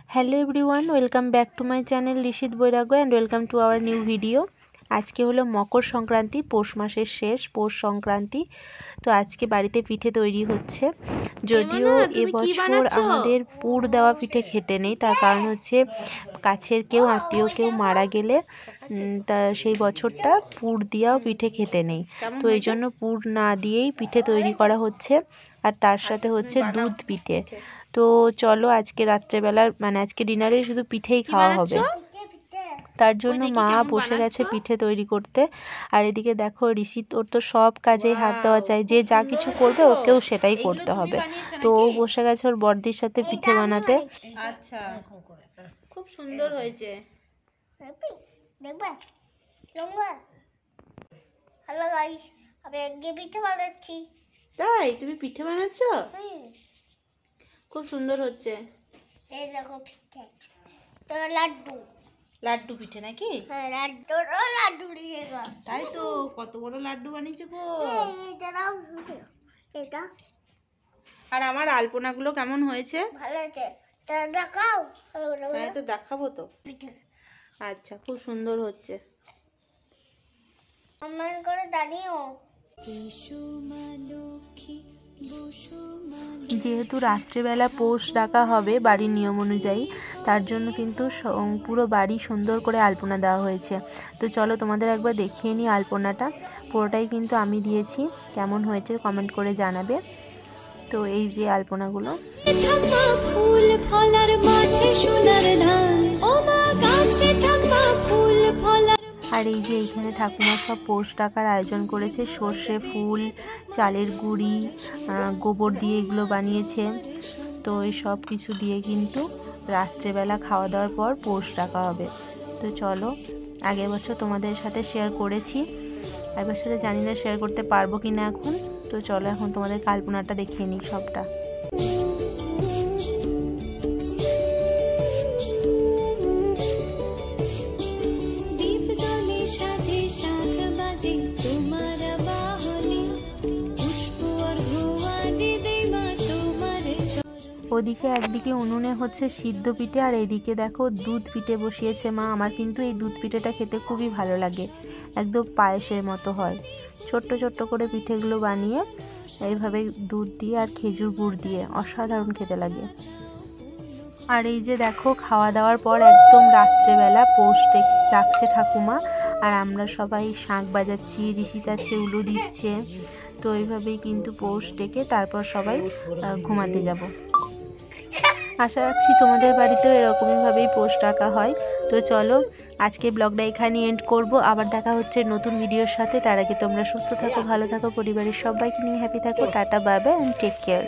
Hello everyone, welcome back to my channel Rishit Bairagya and welcome to our new video. আজকে হলো মকর সংক্রান্তি, পৌষ মাসের শেষ পৌষ সংক্রান্তি। তো আজকে বাড়িতে পিঠে তৈরি হচ্ছে। যদিও এবছর আমাদের পুর দেওয়া পিঠে খেতে নেই, তার কারণ হচ্ছে কাছের কেউ আত্মীয় কেউ মারা গেলে তা সেই বছরটা পুর দিয়েও পিঠে খেতে নেই। তো এই জন্য পুর না দিয়েই পিঠে তৈরি করা হচ্ছে, আর তার সাথে হচ্ছে দুধ পিঠে। তো চলো আজকে রাত্রেবেলার আজকে ডিনারে শুধু পিঠেই খাওয়া হবে। তার জন্য মা বসে গেছে পিঠে তৈরি করতে। আর এদিকে দেখো ঋষিত, ওর তো সব কাজেই হাত দেওয়া চাই, যে যা কিছু করবে ওকেও সেটাই করতে হবে। তো ও বসে গেছে ওর বড়দির সাথে পিঠে বানাতে। আচ্ছা, খুব সুন্দর হয়েছে। হ্যালো গাইস, আমি আজকে পিঠে বানাচ্ছি। তাই তুমি পিঠে বানাচ্ছ? খুব সুন্দর হচ্ছে। এই দেখো পিঠে, তো লাড্ডু লাড্ডু পিঠে নাকি? হ্যাঁ, লাড্ডু দিয়েগা। তাই তো, কত বড় লাড্ডু বানিয়েছো গো। এটা আর আমার আলপনাগুলো কেমন হয়েছে? ভালো আছে, তা দেখাও। হ্যাঁ, তো দেখাবো তো। পিঠে আচ্ছা, খুব সুন্দর হচ্ছে। আমার করে দাঁড়িয়েও। যেহেতু রাত্রেবেলা পৌষ ডাকা হবে বাড়ির নিয়ম অনুযায়ী, তার জন্য কিন্তু পুরো বাড়ি সুন্দর করে আলপনা দেওয়া হয়েছে। তো চলো তোমাদের একবার দেখিয়ে নিই আলপনাটা। পুরোটাই কিন্তু আমি দিয়েছি, কেমন হয়েছে কমেন্ট করে জানাবে। তো এই যে আলপনাগুলো, আর এই যে এইখানে ঠাকুমা সব পৌষ ডাকার আয়োজন করেছে। সর্ষে ফুল, চালের গুঁড়ি, গোবর দিয়ে এগুলো বানিয়েছে। তো এই সব কিছু দিয়ে কিন্তু রাত্রেবেলা খাওয়া দাওয়ার পর পৌষ ডাকা হবে। তো চলো, আগের বছর তোমাদের সাথে শেয়ার করেছি, আগের সাথে জানি না শেয়ার করতে পারবো কি না এখন। তো চলো এখন তোমাদের কাল্পনাটা দেখিয়ে নিই সবটা। ওদিকে একদিকে উনুনে হচ্ছে সিদ্ধ পিঠে, আর এইদিকে দেখো দুধ পিঠে বসিয়েছে মা। আমার কিন্তু এই দুধ পিঠেটা খেতে খুবই ভালো লাগে, একদম পায়েসের মতো হয়। ছোট্ট ছোট্ট করে পিঠেগুলো বানিয়ে এইভাবে দুধ দিয়ে আর খেজুর গুড় দিয়ে অসাধারণ খেতে লাগে। আর এই যে দেখো খাওয়া দাওয়ার পর একদম রাত্রেবেলা পৌষ ডাকছে ঠাকুমা, আর আমরা সবাই শাঁখ বাজাচ্ছি, ঋষিত আছে উলু দিচ্ছে। তো এইভাবেই কিন্তু পৌষ ডেকে তারপর সবাই ঘুমাতে যাব। আশা রাখছি তোমাদের বাড়িতেও এরকমইভাবেই পৌষ ডাকা হয়। তো চলো আজকে ব্লগটা এখানে এন্ড করব। আবার দেখা হচ্ছে নতুন ভিডিওর সাথে। তার আগে তোমরা সুস্থ থাকো, ভালো থাকো, পরিবারের সবাইকে নিয়ে হ্যাপি থাকো। Tata, bye bye and take care.